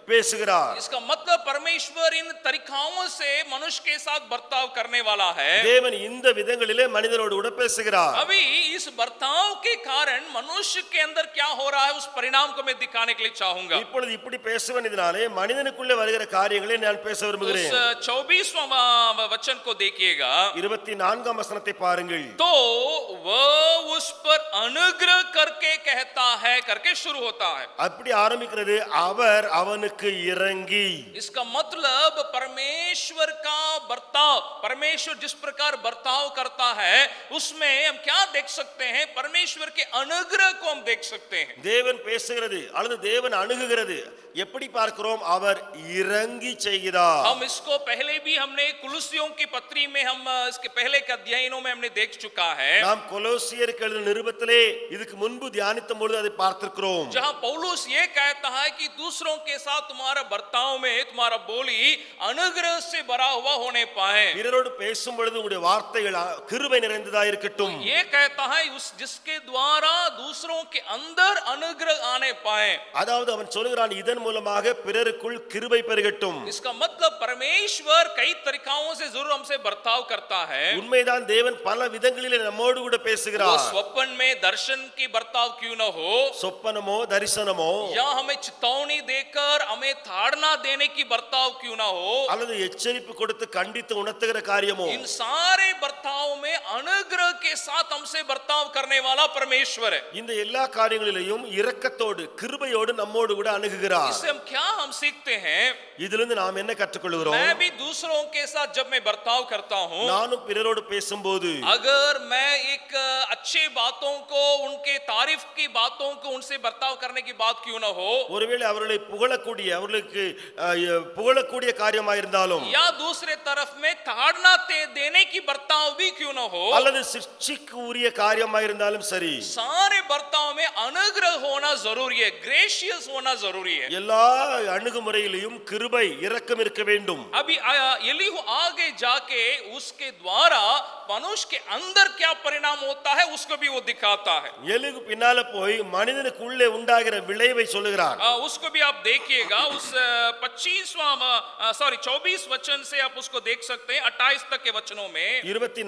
பேசுகிறார். इसका मतलब परमेश्वर इन तरीकाओं से मनुष्य के साथ बर्ताव करने वाला है। தேவன் இந்த விதங்களிலே மனிதனோடு கூட பேசுகிறார். अभी इस बर्ताव के कारण मनुष्य के अंदर क्या हो रहा है उस परिणाम को मैं दिखाने के लिए चाहूंगा। இப்பொழுது இப்படி பேசுவதினாலே மனிதனுக்குள்ளே வருகிற காரியங்களை நான் பேச விரும்புகிறேன். उस 24वां वचन को देखिएगा 24 वचனத்தை பாருங்கள். तो वह उस पर अनुग्रह करके कहता है करके शुरू होता है। அப்படி ஆரம்பிக்கிறது அவர் அவனுக்கு இறங்கி. इसका मतलब परमेश्वर का बर्ताव, परमेश्वर जिस प्रकार बर्ताव करता है उसमें हम क्या देख सकते हैं, परमेश्वर के अनुग्रह को हम देख सकते हैं। தேவன் பேசுகிறது அல்லது தேவன் அணுகுகிறது எப்படி பார்க்கிறோம், அவர் இறங்கி செய்கிறார். हम इसको पहले भी हमने कुलुसियों की पत्री में हम इसके पहले के अध्यायों में हमने देख चुका है। நாம் கொலோசியருக்கு எழுதின நிருபத்திலே இதுக்கு முன்பு தியானித்த பொழுது அதை பார்த்திருக்கிறோம். जहां पौलुस ये कहता है कि दूसरों के साथ तुम्हारा बर्ताव में तुम्हारा बोली अनुग्रह से भरा हुआ होने पाए। பிறரோடு பேசும் பொழுது உங்களுடைய வார்த்தைகள் கிருபை நிறைந்ததா இருக்கட்டும். ये कहता है उस जिसके द्वारा दूसरों के अंदर अनुग्रह आने पाए। அதாவது அவன் சொல்கிறான் இதன் மூலமாக பிறருக்குள் கிருபை பெருகட்டும். इसका मतलब परमेश्वर कई तरीकाओं से जरूर हमसे बर्ताव करता है। உண்மைதான், தேவன் பல விதங்களிலே நம்மோடு கூட वो பேசுகிறார். स्वप्न में दर्शन की बर्ताव क्यों न हो, சொப்பனமோ தரிசனமோ या हमें चितौनी देकर हमें ताड़ना देने की बर्ताव क्यों ना हो, அல்லது எச்சரிப்பு கொடுத்து கண்டித்து உணர்த்துகிற காரியமோ, इन सारे बर्ताव में अनुग्रह के साथ हमसे बर्ताव करने वाला परमेश्वर है। இந்த எல்லா காரியங்களிலேயும் இரக்கத்தோடு கிருபையோடு நம்மோடு கூட அணுகுகிறார். इससे हम क्या हम सीखते हैं, இதிலிருந்து நாம் என்ன கற்றுக்கொள்கிறோம்? मैं भी दूसरों के साथ जब मैं बर्ताव करता हूं, நானும் பிறரோடு பேசும்போது अगर मैं एक अच्छे बातों को, उनके तारीफ की बातों को उनसे बर्ताव करने की बात क्यों ना हो, ஒருவேளை அவர்களை புகழக்கூடிய அவர்களுக்கு புகழக்கூடிய காரியமா இருந்தாலும் या दूसरे तरफ में ताड़ना देने की बर्ताव भी क्यों ना हो, அல்லது சிக்ஷைக்கு உரிய காரியமா இருந்தாலும் சரி, सारे बर्ताव में अनुग्रह होना जरूरी है, ग्रेशियस होना जरूरी है। எல்லா அணுகுமுறையிலும் கிருபை இரக்கம் இருக்க வேண்டும். अभी एलीहू आगे जाके उसके द्वारा मनुष्य के अंदर क्या परिणाम होता है उसको भी वो दिखाता है। எலிகு பின்னால போய் மனிதனுக்கு உள்ளே உண்டாகிற விளைவை சொல்லுகிறார். उसको भी आप देख देखिएगा उस 24 वचन से आप उसको देख सकते हैं 28 तक के वचनों में 24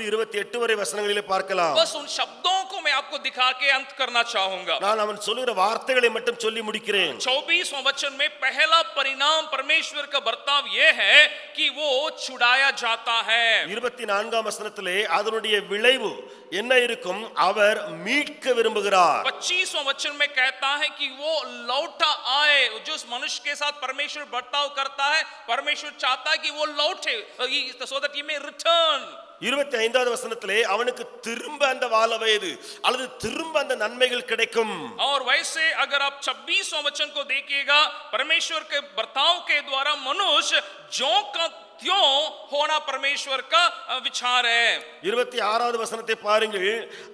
28 வரை வசனங்களிலே பார்க்கலாம். बस उन शब्दों को मैं आपको दिखा के अंत करना चाहूंगा. நான் அவன் சொல்லுகிற வார்த்தைகளை மட்டும் சொல்லி முடிக்கிறேன். 24वां वचन में पहला परिणाम परमेश्वर का बर्ताव यह है कि वो छुड़ाया जाता है. 24 வசனத்திலே அதனுடைய விளைவு என்ன இருக்கும்? அவர் மீட்க விரும்புகிறார். 25वां वचन में कहता है कि वो लौटा आए. जो उस मनुष्य के साथ परमेश्वर बर्ताव करता है, परमेश्वर चाहता है कि वो लौटे, so that he may return. 25வது வசனத்திலே அவனுக்கு திரும்ப அந்த வால வயது அல்லது திரும்ப அந்த நன்மைகள் கிடைக்கும். और वैसे अगर आप 26वां वचन को देखिएगा, परमेश्वर के बर्ताव के द्वारा मनुष्य जो का त्यों होना परमेश्वर का विचार है. 26வது வசனத்தை பாருங்கள்.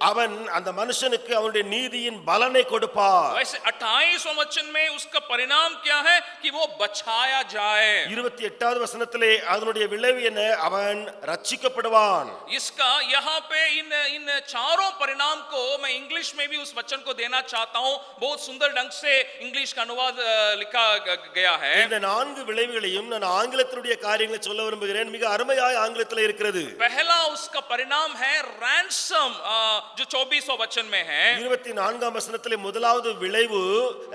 அவன் அந்த மனுஷனுக்கு அவனுடைய நீதியின் பலனை கொடுப்பார். वैसे 28वां वचन में उसका परिणाम क्या है कि वो बचाया जाए. 28வது வசனத்திலே அதனுடைய விளைவு என்ன? அவன் ரட்சிக்கப்படுவான். इसका यहाँ पे इन चारों परिणाम को मैं इंग्लिश में भी उस वचन को देना चाहता हूँ. बहुत सुंदर ढंग से इंग्लिश का अनुवाद लिखा गया है. இந்த 4 விளைவுகளையும் நான் ஆங்கிலத்தினுடைய காரியங்களை சொல்ல விரும்புகிறேன். மிக அருமையாய் ஆங்கிலத்தில் இருக்கிறது. पहला उसका परिणाम है रैंसम, जो 24वां वचन में है. 24ஆம் வசனத்திலே முதலாவது விளைவு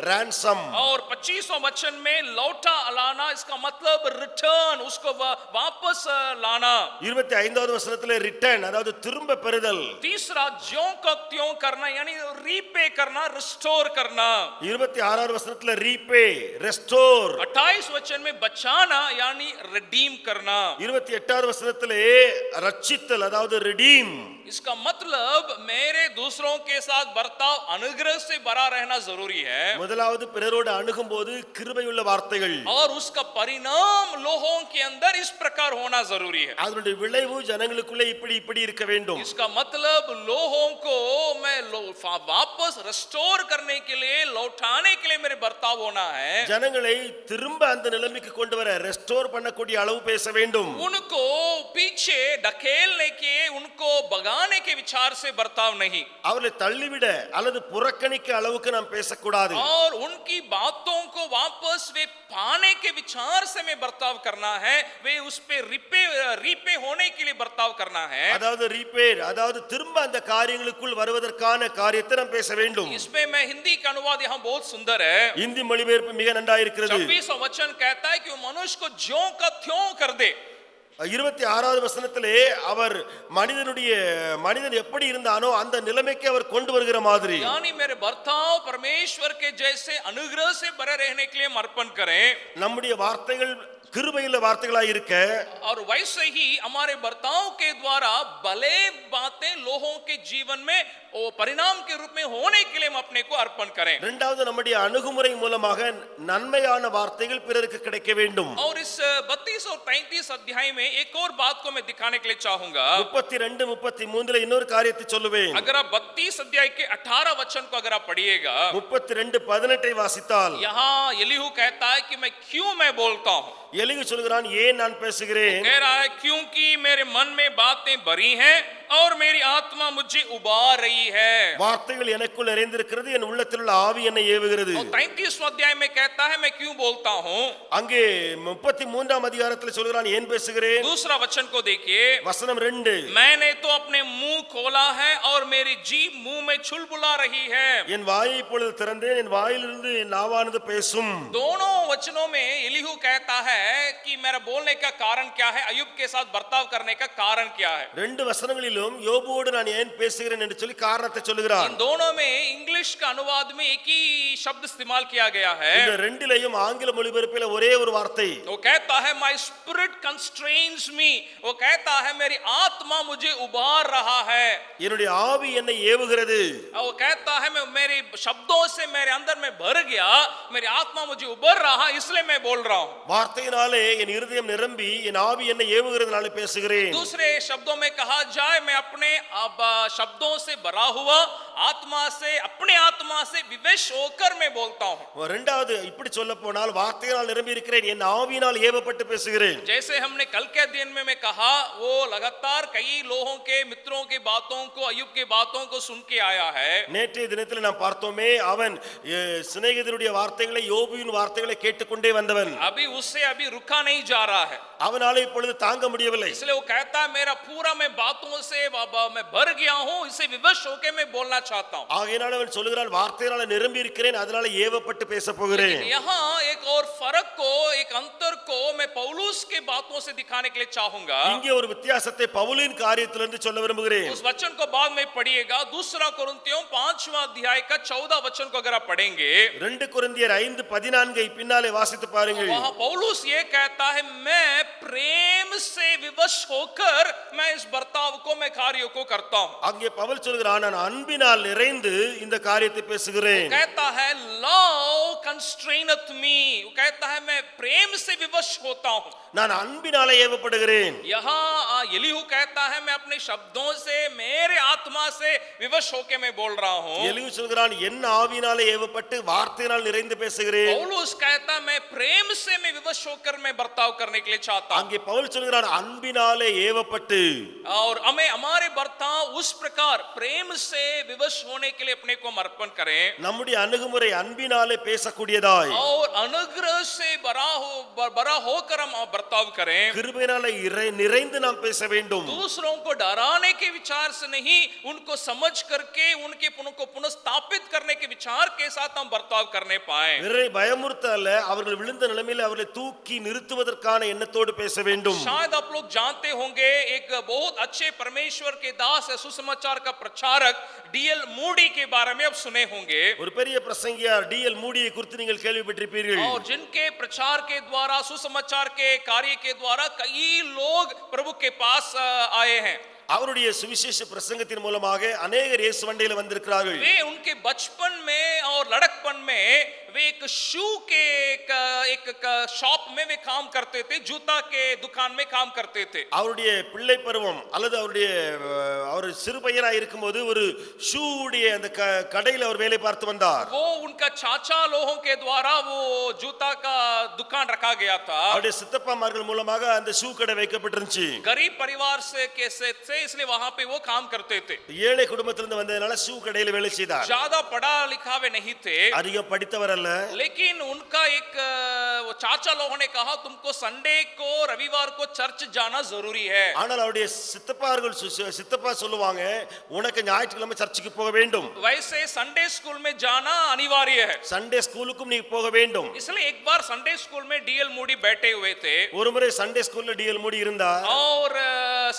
ransom. और 25वां वचन में लौटा लाना, इसका मतलब रिटर्न, उसको वापस लाना. 25வது வசனத்திலே ரிட்டர்ன், அதாவது திரும்ப பெறுதல். तीसरा ज्यों का त्यों करना, यानी रीपे करना, रिस्टोर करना. 26வது வசனத்திலே ரீபே, ரெஸ்டோர். 28 वचन में बचाना यानी रिडीम करना. 28வது வசனத்திலே ரட்சித்தல், அதாவது ரிடீம். इसका मतलब मेरे दूसरों के साथ बर्ताव अनुग्रह से भरा रहना जरूरी है. முதலாவது பிறரோடு அணுகும்போது கிருபையுள்ள வார்த்தைகள். और उसका परिणाम लोगों के अंदर इस प्रकार होना जरूरी है. அதனுடைய விளைவு ஜனங்களுக்குள்ளே இப்படி இருக்க வேண்டும். इसका मतलब लोगों को मैं वापस रिस्टोर करने के लिए, लौटाने के लिए मेरे बर्ताव होना है. ஜனங்களை திரும்ப அந்த நிலைமைக்கு கொண்டு வர, ரெஸ்டோர் பண்ணக்கூடிய அளவு பேச வேண்டும். उनको पीछे ढकेलने के, उनको भगाने के विचार से बर्ताव नहीं. அவர்களை தள்ளிவிட அல்லது புறக்கணிக்க அளவுக்கு நாம் பேசக்கூடாது. और उनकी बातों को वापस वे पाने के विचार से मैं बर्ताव करना है. वे उस पे रीपे होने के लिए बर्ताव करना है. அதாவது ரிப்பேர், அதாவது திரும்ப அந்த காரியங்களுக்குள் வருவதற்கான காரியத்தை நாம் பேச வேண்டும். इसमें मैं हिंदी का अनुवाद यहाँ बहुत सुंदर है. இந்தி மொழிபெயர்ப்பு மிக நன்றாக இருக்கிறது. 26वां वचन कहता है कि वो मनुष्य को ज्यों का त्यों कर दे. 26வது வசனத்திலே அவர் மனிதன் எப்படி இருந்தானோ அந்த நிலைமைக்கு அவர் கொண்டு வருகிற மாதிரி, यानी मेरे बर्ताव परमेश्वर के जैसे अनुग्रह से भरे रहने के लिए अर्पण करें. நம்முடைய வார்த்தைகள் கிருபையுள்ள வார்த்தைகளாய் இருக்க, और वैसे ही हमारे बर्ताव के द्वारा भले बातें लोगों के जीवन में वो परिणाम के रूप में होने के लिए हम अपने को अर्पण करें. இரண்டாவது நம்முடைய அணுகுமுறை மூலமாக நன்மையான வார்த்தைகள் பிறருக்கு கிடைக்க வேண்டும். और इस 32 और 33 अध्याय में एक और बात को मैं दिखाने के लिए चाहूंगा. 32 33 இன்னொரு காரியத்தை சொல்லுவேன். अगर आप 32 अध्याय के 18 वचन को अगर आप पढ़िएगा, 32 18 वासिத்தால் यहाँ एलीहू कहता है कि मैं क्यों मैं बोलता हूँ. எலிகு சொல்கிறான், ஏன் நான் பேசுகிறேன்? कह रहा है क्योंकि मेरे मन में बातें भरी हैं और मेरी आत्मा मुझे उबार रही है. வார்த்தைகள் எனக்குள் நிறைந்திருக்கிறது, என் உள்ளத்தில் உள்ள ஆவி என்னை ஏவுகிறது. और 33वां अध्याय में कहता है मैं क्यों बोलता हूँ. அங்கே 33ஆம் அதிகாரத்தில் சொல்கிறான், ஏன் பேசுகிறேன்? दूसरा वचन को देखिए, வசனம் 2, मैंने तो अपने मुंह खोला है और मेरी जीभ मुंह में छुलबुला रही है. என் வாயை இப்பொழுது திறந்தேன், என் வாயிலிருந்து என் நாவானது பேசும். दोनों वचनों में एलीहू कहता है कि मेरा बोलने का कारण क्या है, अय्यूब के साथ बर्ताव करने का कारण क्या है. ரெண்டு வசனங்களிலும் யோபுவோடு நான் ஏன் பேசுகிறேன் என்று சொல்லி காரணத்தை சொல்லுகிறார். इन दोनों में इंग्लिश का अनुवाद में एक ही शब्द इस्तेमाल किया गया है. இந்த ரெண்டிலேயும் ஆங்கில மொழிபெயர்ப்பில் ஒரே ஒரு வார்த்தை. वो कहता है my spirit constrains me. वो कहता है मेरी आत्मा मुझे उबार रहा है. என்னுடைய ஆவி என்னை ஏவுகிறது. वो कहता है मैं मेरे शब्दों से मेरे अंदर में भर गया, मेरी आत्मा मुझे उबर रहा, इसलिए मैं बोल रहा हूँ. வார்த்தையினாலே என் இருதயம் நிரம்பி என் ஆவி என்னை ஏவுகிறதுனால பேசுகிறேன். दूसरे शब्दों में कहा जाए, मैं अपने अब शब्दों से भरा हुआ आत्मा से, अपने आत्मा से विवश होकर मैं बोलता हूं। இரண்டாவது இப்படி சொல்ல போனால் வார்த்தையால் நிரம்பி இருக்கிறேன், என் ஆவியினால் ஏவப்பட்டு பேசுகிறேன். जैसे हमने कल के अध्ययन में मैं कहा, वो लगातार कई लोगों के, मित्रों की बातों को, अय्यूब की बातों को सुन के आया है। நேற்றைய தினத்தில் நாம் பார்த்தோமே, அவன் சிநேகிதருடைய வார்த்தைகளை, யோபுவின் வார்த்தைகளை கேட்டுக்கொண்டே வந்தவன். अभी उससे अभी रुका नहीं जा रहा है, அவனால இப்பொழுது தாங்க முடியவில்லை. इसलिए वो कहता है मेरा पूरा मैं बातों से मैं भर गया हूं, इसे विवश होकर मैं बोलना चाहता हूं। ஆகையினால அவன் சொல்லுகிறான், வார்த்தையால நிரம்பி இருக்கிறேன், அதனால ஏவப்பட்டு பேச போகிறேன். यहाँ एक और फर्क को, एक अंतर को मैं पौलुस के बातों से दिखाने के लिए चाहूंगा। இங்கே ஒரு வித்தியாசத்தை பவுலின் காரியத்திலிருந்து சொல்ல விரும்புகிறேன். उस वचन को बाद में पढ़िएगा, दूसरा कुरिन्थियों 5वां अध्याय का 14 वचन को अगर आप पढ़ेंगे, 2 கொரிந்தியர் 5:14 பின்னாலே வாசித்து பாருங்கள். वहां पौलुस ये कहता है, मैं प्रेम से विवश होकर मैं इस बर्ताव को, मैं कार्यों को करता हूं। அங்கே பவுல் சொல்கிறான், நான் அன்பினால் நிறைந்து இந்த காரியத்தை பேசுகிறேன். कहता है लव कंस्ट्रेनथ मी, वो कहता है मैं प्रेम से विवश होता हूं। நான் அன்பினாலே ஏவப்படுகிறேன். यहाँ एलीहू कहता है मैं अपने शब्दों से, मेरे आत्मा से विवश होकर मैं बोल रहा हूं। எலியு சொல்கிறான், என் ஆவியினாலே ஏவப்பட்டு வார்த்தையினால் நிறைந்து பேசுகிறேன். पौलुस कहता है मैं प्रेम से मैं विवश होकर मैं बर्ताव करने के लिए चाहता हूं। அங்கே பவுல் சொல்கிறான், அன்பினாலே ஏவப்பட்டு. और हमें हमारे बर्ताव उस प्रकार प्रेम से विवश होने के लिए अपने को अर्पण करें, நம்முடைய அணுகுமுறை அன்பினாலே பேசக்கூடியதாய், और अनुग्रह से बड़ा होकर हम बर्ताव करें। கிருபையினாலே நிறைந்து நாம் பேச வேண்டும். दूसरों को डराने के विचार से नहीं, उनको समझ करके उनको पुनर्स्थापित करने के विचार के साथ हम बर्ताव करने पाए। பயமுறுத்த அல்ல, அவர்கள் விழுந்த நிலைமையில் அவர்களை தூக்கி நிறுத்துவதற்கான எண்ணத்தோடு பேச வேண்டும். शायद आप लोग जानते होंगे, एक बहुत अच्छे परमेश्वर के दास है, सुसमाचार का प्रचारक डीएल मूडी के बारे में आप सुने होंगे। ஒரு பெரிய பிரசங்கியார் டிஎல் மூடியை குறித்து நீங்கள் கேள்விப்பட்டிருப்பீர்கள். और जिनके प्रचार के द्वारा, सुसमाचार के कार्य के द्वारा कई लोग प्रभु के पास आए हैं। அவருடைய சுவிசேஷ பிரசங்கத்தின் மூலமாக अनेகர் இயேசு வண்டியில வந்திருக்கிறார்கள். वे उनके बचपन में और लड़कपन में वे एक शू के एक शॉप में वे काम करते थे, जूता के दुकान में काम करते थे। அவருடைய பிள்ளை பருவம் அல்லது அவர் சிறு பையனா இருக்கும்போது ஒரு ஷூடைய அந்த கடையில் அவர் வேலை பார்த்து வந்தார். वो उनका चाचा लोगों के द्वारा वो जूता का दुकान रखा गया था। அவருடைய சித்தப்பாமார்கள் மூலமாக அந்த ஷூ கடை வைக்கப்பட்டிருந்துச்சு. गरीब परिवार से इसलिए वहां पे वो काम करते थे। ஏழை குடும்பத்திலிருந்து வந்ததனால ஷூ கடையில் வேலை செய்தார். ज्यादा पढ़ा लिखा वे नहीं थे, அதிகம் படித்தவர் அல்ல. लेकिन उनका एक वो चाचा लोगों ने कहा तुमको संडे को, रविवार को चर्च जाना जरूरी है। ஆனால் அவருடைய சித்தப்பா சொல்லுவாங்க, உனக்கு ஞாயிற்றுக்கிழமை சர்ச்சுக்கு போக வேண்டும். वैसे संडे स्कूल में जाना अनिवार्य है। சண்டே ஸ்கூலுக்கும் நீ போக வேண்டும். इसलिए एक बार संडे स्कूल में डीएल मूडी बैठे हुए थे। ஒரு முறை சண்டே ஸ்கூல்ல டிஎல் மூடி இருந்தார். और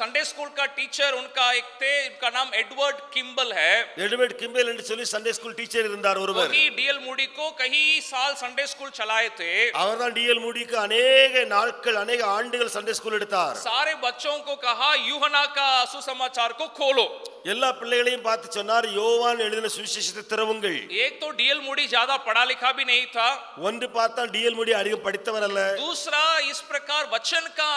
संडे स्कूल का टीचर उनका एक थे, उनका नाम एडवर्ड किम्बल है। எட்வர்ட் கிம்பல் என்று சொல்லி சண்டே ஸ்கூல் டீச்சர் இருந்தார் ஒருவர். वही डीएल मूडी को कई साल संडे स्कूल चलाए थे। அவர்தான் டிஎல் மூடிக்கு अनेக நாட்கள், अनेக ஆண்டுகள் சண்டே ஸ்கூல் எடுத்தார். सारे बच्चों को कहा यूहन्ना का सुसमाचार को खोलो। எல்லா பிள்ளைகளையும் பார்த்து சொன்னார், யோவான் எழுதின சுவிசேஷத்தை திறவுங்கள். एक तो डीएल मूडी ज्यादा पढ़ा लिखा भी नहीं था, ஒன்று பார்த்தா டிஎல் மூடி அதிகம் படித்தவர் அல்ல. दूसरा इस प्रकार वचन का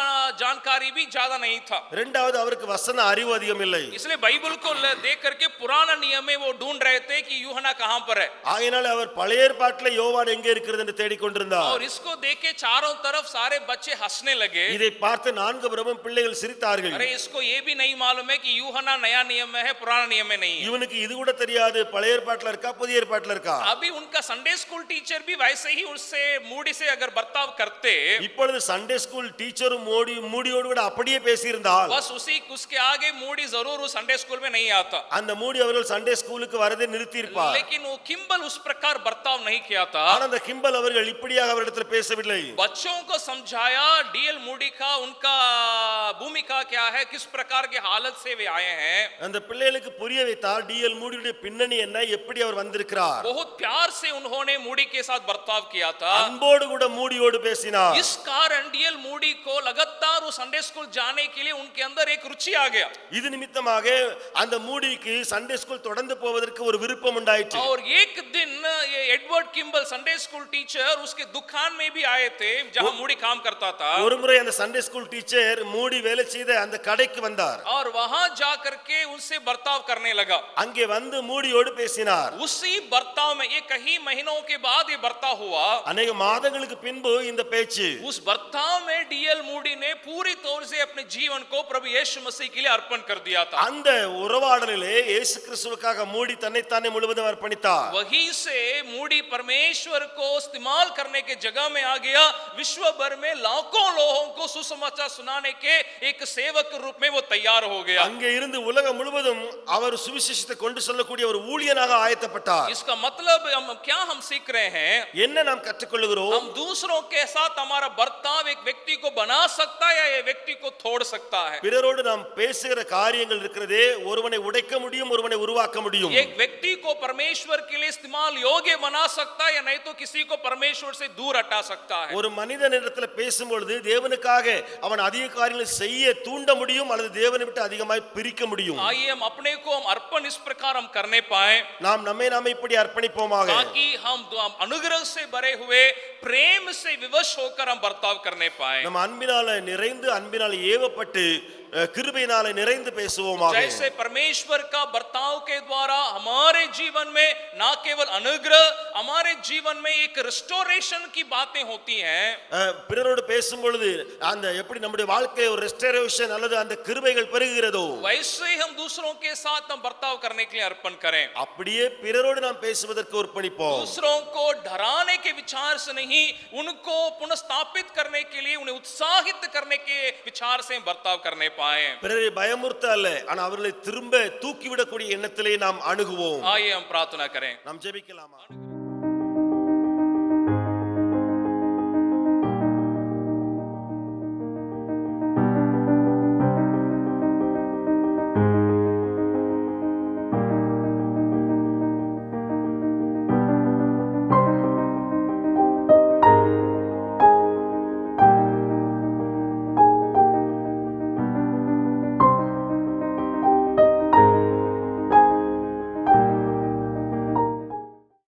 जानकारी भी ज्यादा नहीं था। இரண்டாவது அவருக்கு வசன அறிவு அதிகம் இல்லை. इसलिए बाइबल को देख करके पुराना नियम में वो ढूंढ रहे थे कि यूहन्ना कहां पर है। ஆகையால் அவர் பழைய ஏற்பாட்டில் யோவான் எங்கே இருக்கிறது என்று தேடிக்கொண்டிருந்தார். और इसको देख के चारों तरफ सारे बच्चे हंसने लगे। இதை பார்த்து 4 புறமும் பிள்ளைகள் சிரித்தார்கள். अरे इसको ये भी नहीं मालूम है कि यूहन्ना नया नियम में है, पुराना नियम में नहीं है। இவனுக்கு இது கூட தெரியாது, பழைய ஏற்பாட்டில் இருக்கா புதிய ஏற்பாட்டில் இருக்கா. अभी उनका संडे स्कूल टीचर भी वैसे ही उससे मूडी से अगर बर्ताव करते, இப்பொழுது சண்டே ஸ்கூல் டீச்சரும் மூடியோடு கூட அப்படியே பேசியிருந்தால், बस उसके आगे मूडी जरूर उस संडे स्कूल में नहीं आता। அந்த மூடி அவர்கள் சண்டே ஸ்கூலுக்கு வரதை நிறுத்தி இருப்பார். लेकिन वो किम्बल उस प्रकार बर्ताव नहीं किया था। ஆனால் அந்த கிம்பல் அவர்கள் இப்படியாக அவரிடத்தில் பேசவில்லை. बच्चों को समझाया डीएल मूडी का उनका भूमिका क्या है, किस प्रकार के हालत से वे आए हैं। அந்த பிள்ளைகளுக்கு புரிய வைத்தார் டிஎல் மூடியுடைய பின்னணி என்ன, எப்படி அவர் வந்திருக்கிறார். बहुत प्यार से उन्होंने मूडी के साथ बर्ताव किया था। அன்போடு கூட மூடியோடு பேசினார். इस कारण डीएल मूडी को लगातार वो संडे स्कूल जाने के लिए उनके अंदर एक रुचि आ गया। இது நிமித்தமாக அந்த மூடிக்கு சண்டே ஸ்கூல் தொடர்ந்து போவதற்கு ஒரு விருப்பம் உண்டாயிற்று. और एक दिन ये Edward Kimball Sunday school teacher उसके दुकान में भी आए थे जहां मूडी काम करता था। ஒரு முறை அந்த சண்டே ஸ்கூல் டீச்சர் மூடி வேலை செய்த அந்த கடைக்கு வந்தார். और वहां जाकर के उनसे बर्ताव करने लगा. அங்கே வந்து மூடியோடு பேசினார். उसी बर्ताव में ये कई महीनों के बाद ये बर्ताव हुआ. अनेक மாதங்களுக்கு பின்பு இந்த பேச்சு. उस बर्ताव में डीएल मूडी ने पूरी तौर से अपने जीवन को प्रभु यीशु मसीह के लिए अर्पण कर दिया था. அந்த உறவாடலிலே இயேசு கிறிஸ்துவுக்காக மூடி தன்னைத்தானே முழுவதும் அர்ப்பணித்தார். वहीं से मूडी परमेश्वर को इस्तेमाल करने के जगह में आ गया. विश्व भर में लाखों लोगों को सुसमाचार सुनाने के एक सेवक के रूप में वो तैयार हो गया. அங்கே இருந்து உலகம் முழுவதும் அவர் சுவிசேஷத்தை கொண்டு செல்லக்கூடிய ஒரு ஊழியனாக ஆயத்தப்பட்டார். इसका मतलब हम सीख रहे हैं, என்ன நாம் கற்றுக்கொள்கிறோம்? हम दूसरों के साथ हमारा बर्ताव एक व्यक्ति को बना सकता है या ये व्यक्ति को तोड़ सकता है. பிறரோடு நாம் பேசுகிற காரியங்கள் இருக்கிறதே, ஒருவனை உடைக்க முடியும், ஒருவனை உருவாக்க முடியும். एक व्यक्ति को परमेश्वर के लिए इस्तेमाल योग्य बना सकता है या नहीं तो किसी को परमेश्वर से दूर हटा सकता है. ஒரு மனிதனிடத்துல பேசும்பொழுது தேவனுக்காக அவன் அதிக காரியங்களை செய்ய தூண்ட முடியும் அல்லது தேவனை விட்டு அதிகமாய் பிரிக்க முடியும். आइए हम अपने को अर्पण इस प्रकार हम करने पाए நாம் நம்மை இப்படி அர்ப்பணிப்போமாக, ताकि हम अनुग्रह से भरे हुए प्रेम से विवश होकर हम बर्ताव करने पाए. நம்ம அன்பினால நிறைந்து அன்பினால ஏவப்பட்டு கிருபையினால நிறைந்து பேசுவோமாக. जैसे परमेश्वर का बर्ताव के द्वारा हमारे जीवन में ना केवल अनुग्रह, हमारे जीवन में एक रिस्टोरेशन की बातें होती हैं. பிறரோடு பேசும்பொழுது அந்த எப்படி நம்முடைய வாழ்க்கையில ஒரு ரெஸ்டோரேஷன் அல்லது அந்த கிருபைகள் பெருகுகிறதோ, वैसे ही हम दूसरों के साथ हम बर्ताव करने के लिए अर्पण करें. அப்படியே பிறரோடு நாம் பேசுவதற்கு அர்ப்பணிப்போம். दूसरों को डराने के विचार से नहीं, उनको पुनर्स्थापित करने के लिए, उन्हें उत्साहित करने के विचार से बर्ताव करने पाए. பிறரை பயமுறுத்த அல்ல, ஆனா அவர்களை திரும்ப தூக்கிவிடக்கூடிய எண்ணத்திலே நாம் அணுகுவோம். आइए हम प्रार्थना करें. நாம் ஜெபிக்கலாமா?